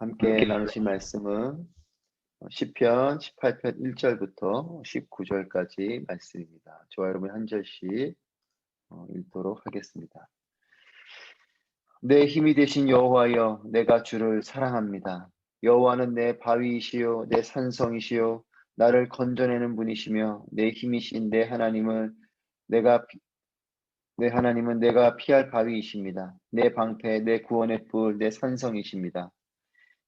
함께 나누신 말씀은 시편 18편 1절부터 19절까지 말씀입니다. 저와 여러분 한 절씩 읽도록 하겠습니다. 내 힘이 되신 여호와여, 내가 주를 사랑합니다. 여호와는 내 바위이시요 내 산성이시요 나를 건져내는 분이시며 내 힘이신 내 하나님은 내가 피할 바위이십니다. 내 방패, 내 구원의 뿔, 내 산성이십니다.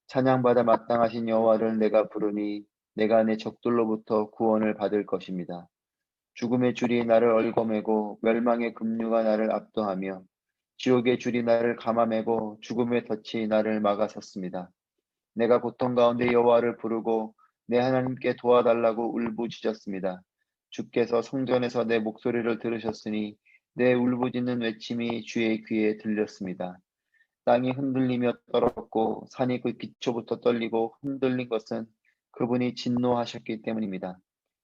찬양받아 마땅하신 여호와를 내가 부르니 내가 내 적들로부터 구원을 받을 것입니다. 죽음의 줄이 나를 얽어매고 멸망의 급류가 나를 압도하며 지옥의 줄이 나를 감아매고 죽음의 덫이 나를 막아섰습니다. 내가 고통 가운데 여호와를 부르고 내 하나님께 도와달라고 울부짖었습니다. 주께서 성전에서 내 목소리를 들으셨으니 내 울부짖는 외침이 주의 귀에 들렸습니다. 땅이 흔들리며 떨었고 산이 그 기초부터 떨리고 흔들린 것은 그분이 진노하셨기 때문입니다.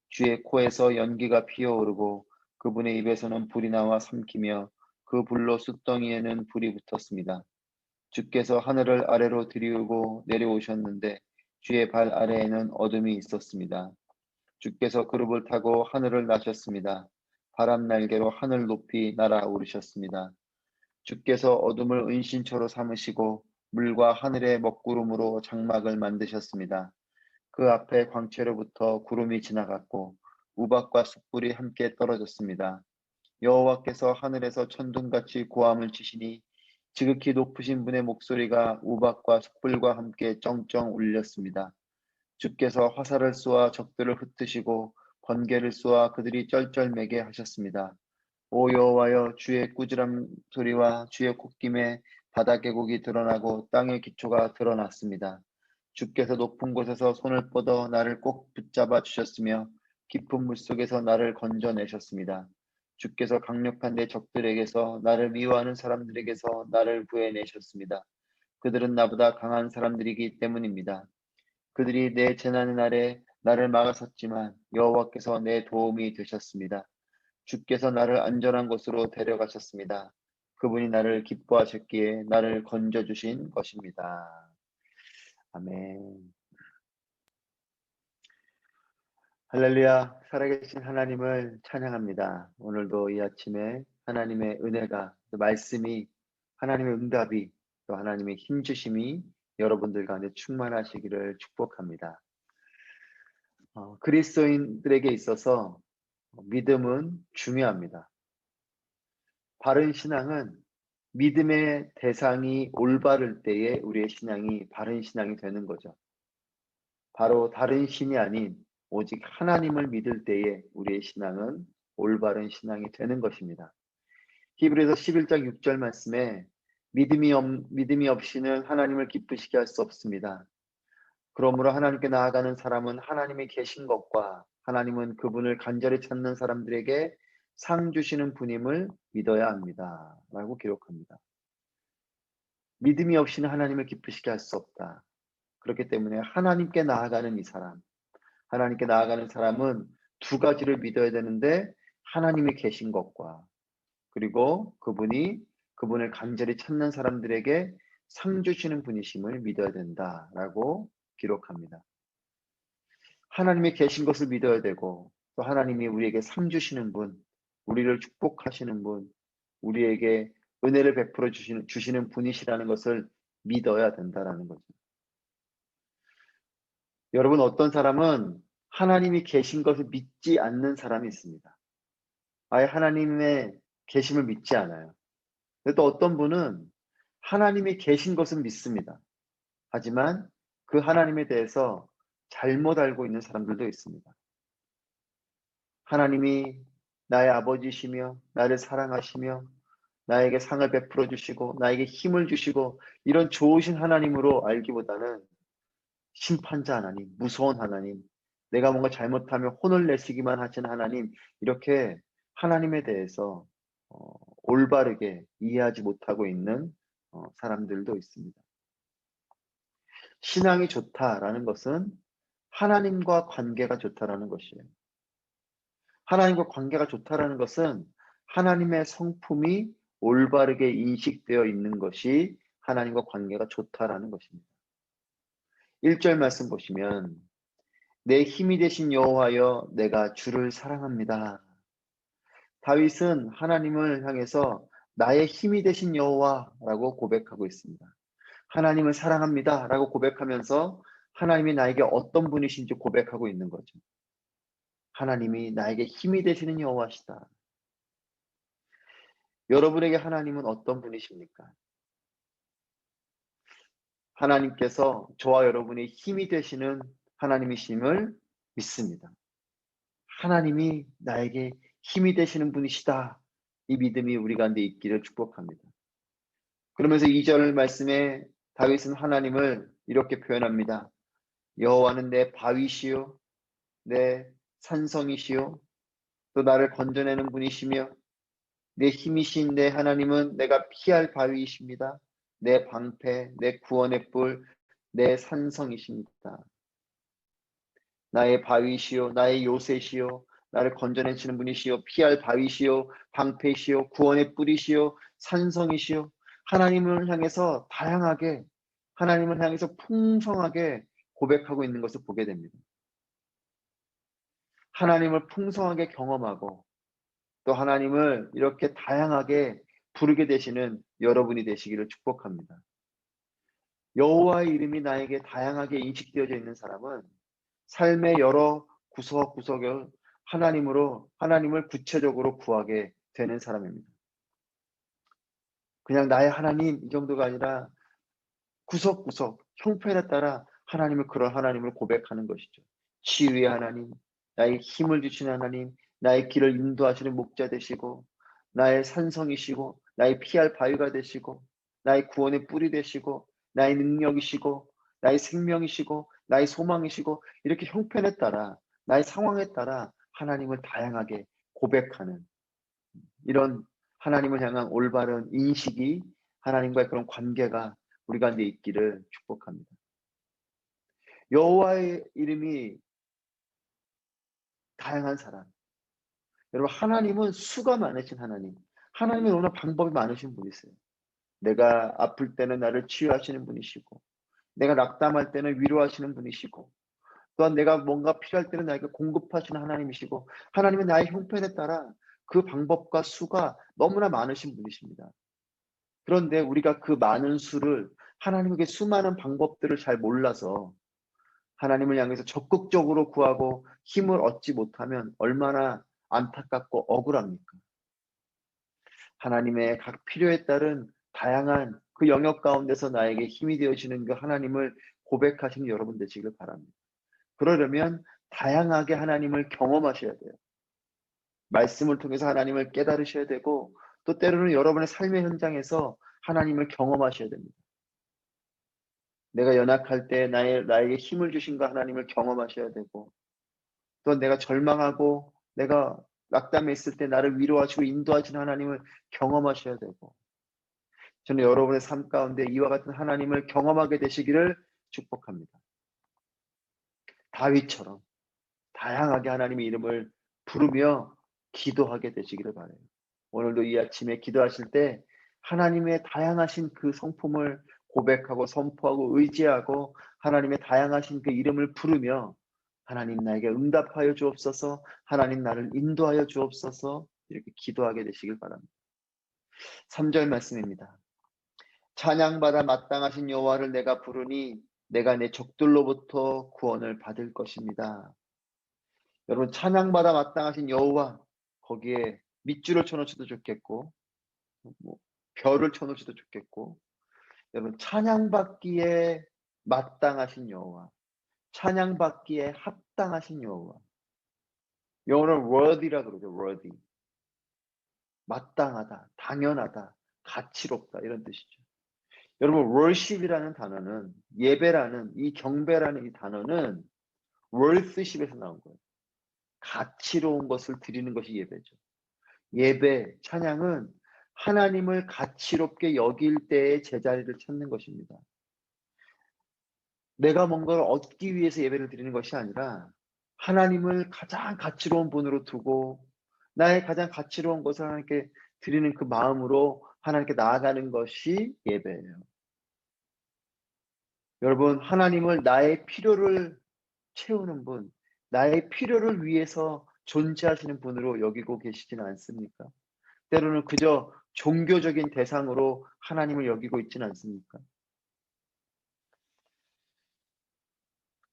주의 코에서 연기가 피어오르고 그분의 입에서는 불이 나와 삼키며 그 불로 숯덩이에는 불이 붙었습니다. 주께서 하늘을 아래로 들이우고 내려오셨는데 주의 발 아래에는 어둠이 있었습니다. 주께서 그룹을 타고 하늘을 나셨습니다. 바람 날개로 하늘 높이 날아오르셨습니다. 주께서 어둠을 은신처로 삼으시고 물과 하늘의 먹구름으로 장막을 만드셨습니다. 그 앞에 광채로부터 구름이 지나갔고 우박과 숯불이 함께 떨어졌습니다. 여호와께서 하늘에서 천둥같이 고함을 치시니 지극히 높으신 분의 목소리가 우박과 숯불과 함께 쩡쩡 울렸습니다. 주께서 화살을 쏘아 적들을 흩으시고 번개를 쏘아 그들이 쩔쩔매게 하셨습니다. 오 여호와여, 주의 꾸지람 소리와 주의 콧김에 바다 계곡이 드러나고 땅의 기초가 드러났습니다. 주께서 높은 곳에서 손을 뻗어 나를 꼭 붙잡아 주셨으며 깊은 물속에서 나를 건져내셨습니다. 주께서 강력한 내 적들에게서 나를 미워하는 사람들에게서 나를 구해내셨습니다. 그들은 나보다 강한 사람들이기 때문입니다. 그들이 내 재난의 날에 나를 막아섰지만 여호와께서 내 도움이 되셨습니다. 주께서 나를 안전한 곳으로 데려가셨습니다. 그분이 나를 기뻐하셨기에 나를 건져주신 것입니다. 아멘. 할렐루야. 살아계신 하나님을 찬양합니다. 오늘도 이 아침에 하나님의 은혜가, 또 말씀이, 하나님의 응답이, 또 하나님의 힘주심이 여러분들 가운데 충만하시기를 축복합니다. 그리스도인들에게 있어서 믿음은 중요합니다. 바른 신앙은 믿음의 대상이 올바를 때에 우리의 신앙이 바른 신앙이 되는 거죠. 바로 다른 신이 아닌 오직 하나님을 믿을 때에 우리의 신앙은 올바른 신앙이 되는 것입니다. 히브리서 11장 6절 말씀에 믿음이 없이는 하나님을 기쁘시게 할 수 없습니다. 그러므로 하나님께 나아가는 사람은 하나님이 계신 것과 하나님은 그분을 간절히 찾는 사람들에게 상 주시는 분임을 믿어야 합니다. 라고 기록합니다. 믿음이 없이는 하나님을 기쁘시게 할 수 없다. 그렇기 때문에 하나님께 나아가는 이 사람, 하나님께 나아가는 사람은 두 가지를 믿어야 되는데 하나님이 계신 것과 그리고 그분을 간절히 찾는 사람들에게 상 주시는 분이심을 믿어야 된다라고 기록합니다. 하나님이 계신 것을 믿어야 되고 또 하나님이 우리에게 상 주시는 분, 우리를 축복하시는 분, 우리에게 은혜를 베풀어 주시는 분이시라는 것을 믿어야 된다라는 거죠. 여러분, 어떤 사람은 하나님이 계신 것을 믿지 않는 사람이 있습니다. 아예 하나님의 계심을 믿지 않아요. 또 어떤 분은 하나님이 계신 것은 믿습니다. 하지만 그 하나님에 대해서 잘못 알고 있는 사람들도 있습니다. 하나님이 나의 아버지시며 나를 사랑하시며 나에게 상을 베풀어 주시고 나에게 힘을 주시고 이런 좋으신 하나님으로 알기보다는 심판자 하나님, 무서운 하나님, 내가 뭔가 잘못하면 혼을 내시기만 하시는 하나님, 이렇게 하나님에 대해서 올바르게 이해하지 못하고 있는 사람들도 있습니다. 신앙이 좋다라는 것은 하나님과 관계가 좋다라는 것이에요. 하나님과 관계가 좋다라는 것은 하나님의 성품이 올바르게 인식되어 있는 것이 하나님과 관계가 좋다라는 것입니다. 1절 말씀 보시면 내 힘이 되신 여호와여 내가 주를 사랑합니다. 다윗은 하나님을 향해서 나의 힘이 되신 여호와라고 고백하고 있습니다. 하나님을 사랑합니다라고 고백하면서 하나님이 나에게 어떤 분이신지 고백하고 있는 거죠. 하나님이 나에게 힘이 되시는 여호와시다. 여러분에게 하나님은 어떤 분이십니까? 하나님께서 저와 여러분의 힘이 되시는 하나님이심을 믿습니다. 하나님이 나에게 힘이 되시는 분이시다. 이 믿음이 우리 가운데 있기를 축복합니다. 그러면서 2절 말씀에 다윗은 하나님을 이렇게 표현합니다. 여호와는 내 바위시요 내 산성이시요 또 나를 건져내는 분이시며 내 힘이신 내 하나님은 내가 피할 바위이십니다. 내 방패, 내 구원의 뿔, 내 산성이십니다. 나의 바위시요 나의 요새시요 나를 건져내시는 분이시요 피할 바위시요 방패시요 구원의 뿔이시요 산성이시요 하나님을 향해서 다양하게 하나님을 향해서 풍성하게 고백하고 있는 것을 보게 됩니다. 하나님을 풍성하게 경험하고 또 하나님을 이렇게 다양하게 부르게 되시는 여러분이 되시기를 축복합니다. 여호와의 이름이 나에게 다양하게 인식되어져 있는 사람은 삶의 여러 구석구석을 하나님을 구체적으로 구하게 되는 사람입니다. 그냥 나의 하나님 이 정도가 아니라 구석구석 형편에 따라 그런 하나님을 고백하는 것이죠. 치유의 하나님, 나의 힘을 주시는 하나님, 나의 길을 인도하시는 목자 되시고 나의 산성이시고 나의 피할 바위가 되시고 나의 구원의 뿔이 되시고 나의 능력이시고 나의 생명이시고 나의 소망이시고 이렇게 형편에 따라 나의 상황에 따라 하나님을 다양하게 고백하는 이런 하나님을 향한 올바른 인식이 하나님과의 그런 관계가 우리 가운데 있기를 축복합니다. 여호와의 이름이 다양한 사람. 여러분 하나님은 수가 많으신 하나님. 하나님은 워낙 방법이 많으신 분이세요. 내가 아플 때는 나를 치유하시는 분이시고 내가 낙담할 때는 위로하시는 분이시고 또한 내가 뭔가 필요할 때는 나에게 공급하시는 하나님이시고 하나님은 나의 형편에 따라 그 방법과 수가 너무나 많으신 분이십니다. 그런데 우리가 그 많은 수를 하나님에게 수많은 방법들을 잘 몰라서 하나님을 향해서 적극적으로 구하고 힘을 얻지 못하면 얼마나 안타깝고 억울합니까? 하나님의 각 필요에 따른 다양한 그 영역 가운데서 나에게 힘이 되어지는 그 하나님을 고백하시는 여러분 되시길 바랍니다. 그러려면 다양하게 하나님을 경험하셔야 돼요. 말씀을 통해서 하나님을 깨달으셔야 되고 또 때로는 여러분의 삶의 현장에서 하나님을 경험하셔야 됩니다. 내가 연약할 때 나에게 힘을 주신 그 하나님을 경험하셔야 되고 또 내가 절망하고 내가 낙담해 있을 때 나를 위로하시고 인도하시는 하나님을 경험하셔야 되고 저는 여러분의 삶 가운데 이와 같은 하나님을 경험하게 되시기를 축복합니다. 다윗처럼 다양하게 하나님의 이름을 부르며 기도하게 되시기를 바라요. 오늘도 이 아침에 기도하실 때 하나님의 다양하신 그 성품을 고백하고 선포하고 의지하고 하나님의 다양하신 그 이름을 부르며 하나님 나에게 응답하여 주옵소서 하나님 나를 인도하여 주옵소서 이렇게 기도하게 되시길 바랍니다. 3절 말씀입니다. 찬양받아 마땅하신 여호와를 내가 부르니 내가 내 적들로부터 구원을 받을 것입니다. 여러분 찬양받아 마땅하신 여호와 거기에 밑줄을 쳐놓으셔도 좋겠고 뭐 별을 쳐놓으셔도 좋겠고 여러분 찬양받기에 마땅하신 여호와 찬양받기에 합당하신 여호와 영어로는 worthy라 그러죠. worthy 마땅하다 당연하다 가치롭다 이런 뜻이죠. 여러분 worship이라는 단어는 예배라는 이 경배라는 이 단어는 worship에서 나온 거예요. 가치로운 것을 드리는 것이 예배죠. 예배, 찬양은 하나님을 가치롭게 여길 때의 제자리를 찾는 것입니다. 내가 뭔가를 얻기 위해서 예배를 드리는 것이 아니라 하나님을 가장 가치로운 분으로 두고 나의 가장 가치로운 것을 하나님께 드리는 그 마음으로 하나님께 나아가는 것이 예배예요. 여러분, 하나님을 나의 필요를 채우는 분, 나의 필요를 위해서 존재하시는 분으로 여기고 계시지는 않습니까? 때로는 그저 종교적인 대상으로 하나님을 여기고 있지는 않습니까?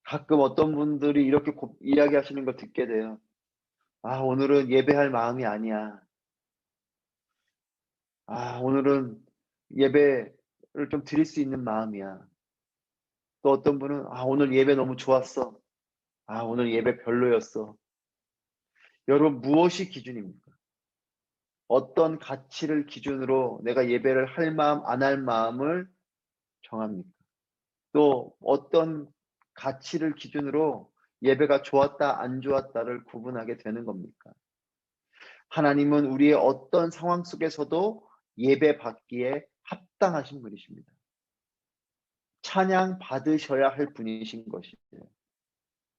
가끔 어떤 분들이 이렇게 이야기하시는 걸 듣게 돼요. 아, 오늘은 예배할 마음이 아니야. 아, 오늘은 예배를 좀 드릴 수 있는 마음이야. 또 어떤 분은 아, 오늘 예배 너무 좋았어. 아, 오늘 예배 별로였어. 여러분, 무엇이 기준입니까? 어떤 가치를 기준으로 내가 예배를 할 마음, 안 할 마음을 정합니까? 또 어떤 가치를 기준으로 예배가 좋았다, 안 좋았다를 구분하게 되는 겁니까? 하나님은 우리의 어떤 상황 속에서도 예배 받기에 합당하신 분이십니다. 찬양 받으셔야 할 분이신 것이에요.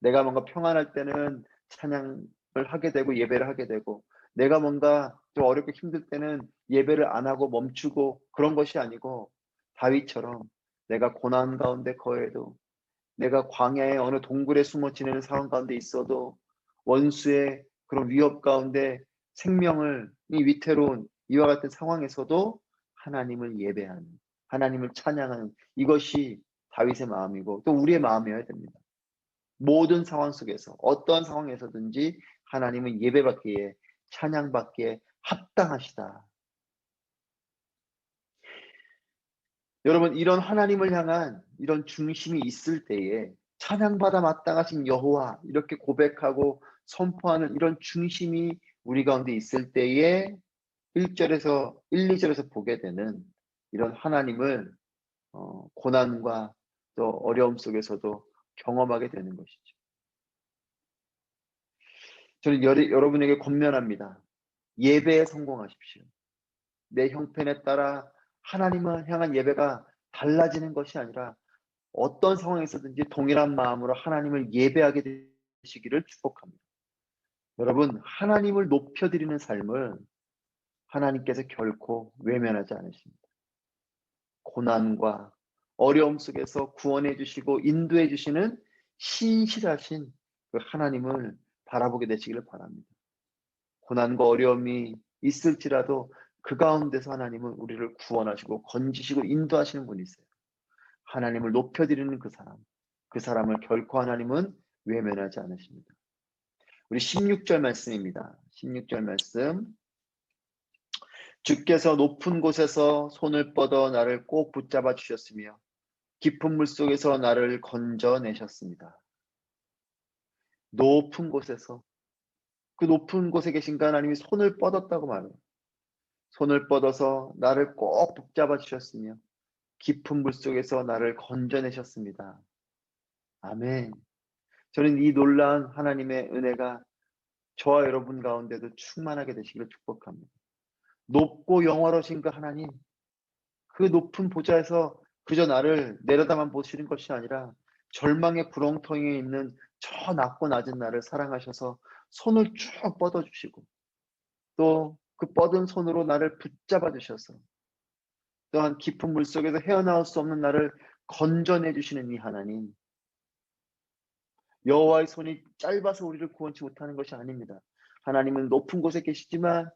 내가 뭔가 평안할 때는 찬양을 하게 되고 예배를 하게 되고, 내가 뭔가 좀 어렵고 힘들 때는 예배를 안 하고 멈추고 그런 것이 아니고, 다윗처럼 내가 고난 가운데 거해도, 내가 광야의 어느 동굴에 숨어 지내는 상황 가운데 있어도, 원수의 그런 위협 가운데 생명을 이 위태로운 이와 같은 상황에서도 하나님을 예배하는, 하나님을 찬양하는, 이것이 다윗의 마음이고 또 우리의 마음이어야 됩니다. 모든 상황 속에서 어떠한 상황에서든지 하나님은 예배받기에, 찬양받기에 합당하시다. 여러분, 이런 하나님을 향한 이런 중심이 있을 때에 찬양받아 마땅하신 여호와 이렇게 고백하고 선포하는 이런 중심이 우리 가운데 있을 때에 1절에서 1, 2절에서 보게 되는 이런 하나님을 고난과 또 어려움 속에서도 경험하게 되는 것이죠. 저는 여러분에게 권면합니다. 예배에 성공하십시오. 내 형편에 따라 하나님을 향한 예배가 달라지는 것이 아니라 어떤 상황에서든지 동일한 마음으로 하나님을 예배하게 되시기를 축복합니다. 여러분, 하나님을 높여드리는 삶을 하나님께서 결코 외면하지 않으십니다. 고난과 어려움 속에서 구원해 주시고 인도해 주시는 신실하신 그 하나님을 바라보게 되시기를 바랍니다. 고난과 어려움이 있을지라도 그 가운데서 하나님은 우리를 구원하시고 건지시고 인도하시는 분이세요. 하나님을 높여드리는 그 사람, 그 사람을 결코 하나님은 외면하지 않으십니다. 우리 16절 말씀입니다. 16절 말씀. 주께서 높은 곳에서 손을 뻗어 나를 꼭 붙잡아 주셨으며 깊은 물속에서 나를 건져내셨습니다. 높은 곳에서, 그 높은 곳에 계신 그 하나님이 손을 뻗었다고 말해요. 손을 뻗어서 나를 꼭 붙잡아 주셨으며 깊은 물속에서 나를 건져내셨습니다. 아멘. 저는 이 놀라운 하나님의 은혜가 저와 여러분 가운데도 충만하게 되시기를 축복합니다. 높고 영화로우신 그 하나님, 그 높은 보좌에서 그저 나를 내려다만 보시는 것이 아니라 절망의 구렁텅이에 있는 저 낮고 낮은 나를 사랑하셔서 손을 쭉 뻗어주시고 또 그 뻗은 손으로 나를 붙잡아 주셔서 또한 깊은 물속에서 헤어나올 수 없는 나를 건져내 주시는 이 하나님, 여호와의 손이 짧아서 우리를 구원치 못하는 것이 아닙니다. 하나님은 높은 곳에 계시지만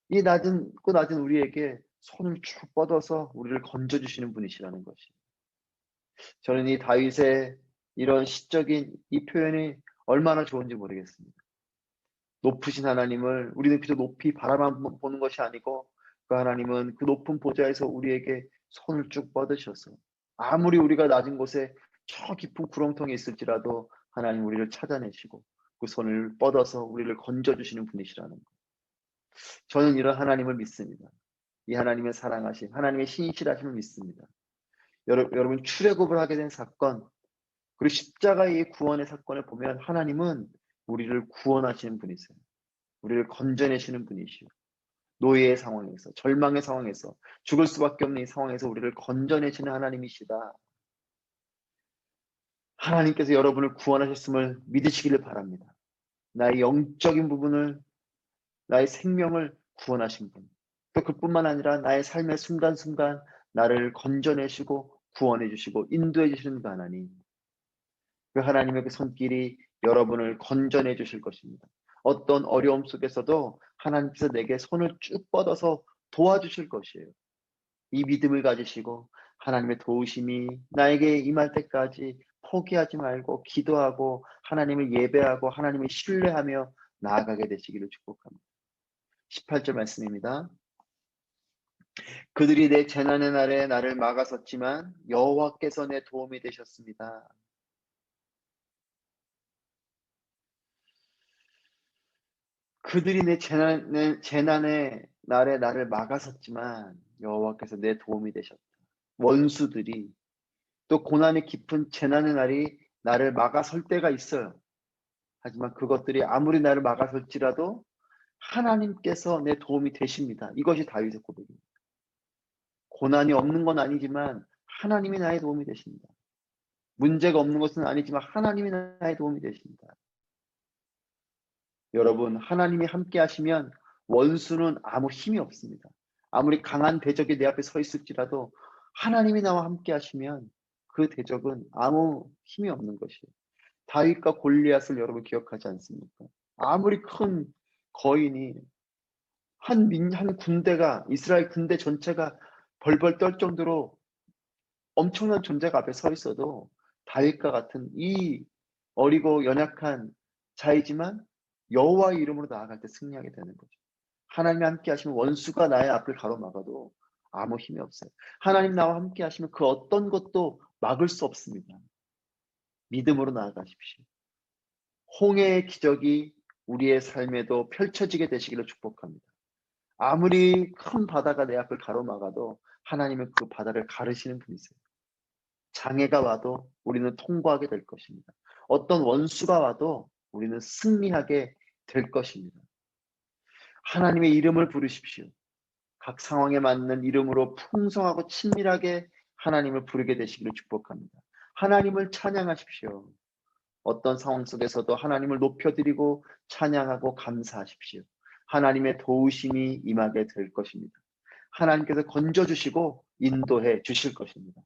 이 낮은 우리에게 손을 쭉 뻗어서 우리를 건져주시는 분이시라는 것이. 저는 이 다윗의 이런 시적인 이 표현이 얼마나 좋은지 모르겠습니다. 높으신 하나님을 우리는 그저 높이 바라만 보는 것이 아니고 그 하나님은 그 높은 보좌에서 우리에게 손을 쭉 뻗으셔서 아무리 우리가 낮은 곳에 저 깊은 구렁텅이에 있을지라도 하나님 우리를 찾아내시고 그 손을 뻗어서 우리를 건져주시는 분이시라는 것. 저는 이런 하나님을 믿습니다. 이 하나님의 사랑하심, 하나님의 신실하심을 믿습니다. 여러분 출애굽을 하게 된 사건, 그리고 십자가의 구원의 사건을 보면 하나님은 우리를 구원하시는 분이세요. 우리를 건져내시는 분이시요. 노예의 상황에서, 절망의 상황에서, 죽을 수밖에 없는 이 상황에서 우리를 건져내시는 하나님이시다. 하나님께서 여러분을 구원하셨음을 믿으시기를 바랍니다. 나의 영적인 부분을, 나의 생명을 구원하신 분. 또 그뿐만 아니라 나의 삶의 순간순간 나를 건져내시고 구원해 주시고 인도해 주시는 그 하나님, 그 하나님의 그 손길이 여러분을 건져내 주실 것입니다. 어떤 어려움 속에서도 하나님께서 내게 손을 쭉 뻗어서 도와주실 것이에요. 이 믿음을 가지시고 하나님의 도우심이 나에게 임할 때까지 포기하지 말고 기도하고 하나님을 예배하고 하나님을 신뢰하며 나아가게 되시기를 축복합니다. 18절 말씀입니다. 그들이 내 재난의 날에 나를 막아섰지만 여호와께서 내 도움이 되셨습니다. 그들이 내 재난의 날에 나를 막아섰지만 여호와께서 내 도움이 되셨다. 원수들이 또 고난이 깊은 재난의 날이 나를 막아설 때가 있어요. 하지만 그것들이 아무리 나를 막아설지라도 하나님께서 내 도움이 되십니다. 이것이 다윗의 고백입니다. 고난이 없는 건 아니지만 하나님이 나의 도움이 되십니다. 문제가 없는 것은 아니지만 하나님이 나의 도움이 되십니다. 여러분, 하나님이 함께 하시면 원수는 아무 힘이 없습니다. 아무리 강한 대적이 내 앞에 서 있을지라도 하나님이 나와 함께 하시면 그 대적은 아무 힘이 없는 것이에요. 다윗과 골리앗을 여러분 기억하지 않습니까? 아무리 큰 거인이 한 군대가 이스라엘 군대 전체가 벌벌 떨 정도로 엄청난 존재가 앞에 서 있어도 다윗과 같은 이 어리고 연약한 자이지만 여호와의 이름으로 나아갈 때 승리하게 되는 거죠. 하나님이 함께 하시면 원수가 나의 앞을 가로막아도 아무 힘이 없어요. 하나님 나와 함께 하시면 그 어떤 것도 막을 수 없습니다. 믿음으로 나아가십시오. 홍해의 기적이 우리의 삶에도 펼쳐지게 되시기를 축복합니다. 아무리 큰 바다가 내 앞을 가로막아도 하나님은 그 바다를 가르시는 분이세요. 장애가 와도 우리는 통과하게 될 것입니다. 어떤 원수가 와도 우리는 승리하게 될 것입니다. 하나님의 이름을 부르십시오. 각 상황에 맞는 이름으로 풍성하고 친밀하게 하나님을 부르게 되시기를 축복합니다. 하나님을 찬양하십시오. 어떤 상황 속에서도 하나님을 높여드리고 찬양하고 감사하십시오. 하나님의 도우심이 임하게 될 것입니다. 하나님께서 건져주시고 인도해 주실 것입니다.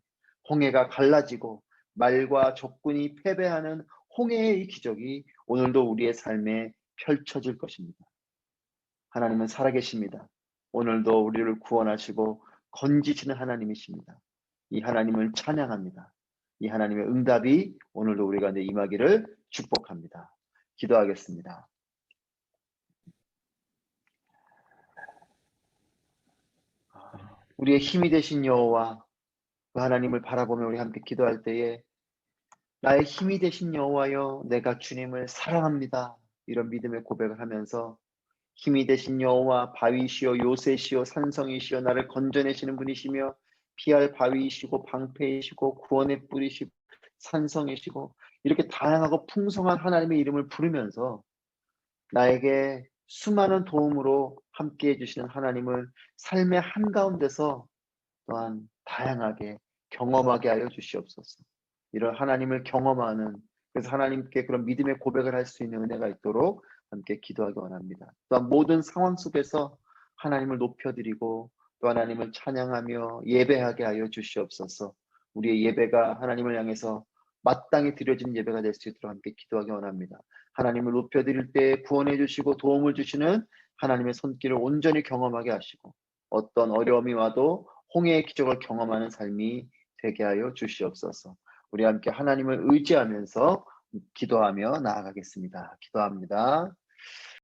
홍해가 갈라지고 말과 적군이 패배하는 홍해의 이 기적이 오늘도 우리의 삶에 펼쳐질 것입니다. 하나님은 살아계십니다. 오늘도 우리를 구원하시고 건지시는 하나님이십니다. 이 하나님을 찬양합니다. 이 하나님의 응답이 오늘도 우리 가운데 임하기를 축복합니다. 기도하겠습니다. 우리의 힘이 되신 여호와, 그 하나님을 바라보며 우리 함께 기도할 때에 나의 힘이 되신 여호와여, 내가 주님을 사랑합니다. 이런 믿음의 고백을 하면서 힘이 되신 여호와, 바위시여 요새시여 산성이시여 나를 건져내시는 분이시며 피할 바위이시고 방패이시고 구원의 뿔이시고 산성이시고 이렇게 다양하고 풍성한 하나님의 이름을 부르면서 나에게 수많은 도움으로 함께 해주시는 하나님을 삶의 한가운데서 또한 다양하게 경험하게 하여 주시옵소서. 이런 하나님을 경험하는, 그래서 하나님께 그런 믿음의 고백을 할 수 있는 은혜가 있도록 함께 기도하기 원합니다. 또한 모든 상황 속에서 하나님을 높여드리고 또 하나님을 찬양하며 예배하게 하여 주시옵소서. 우리의 예배가 하나님을 향해서 마땅히 드려지는 예배가 될 수 있도록 함께 기도하기 원합니다. 하나님을 높여드릴 때 구원해 주시고 도움을 주시는 하나님의 손길을 온전히 경험하게 하시고 어떤 어려움이 와도 홍해의 기적을 경험하는 삶이 되게 하여 주시옵소서. 우리 함께 하나님을 의지하면서 기도하며 나아가겠습니다. 기도합니다.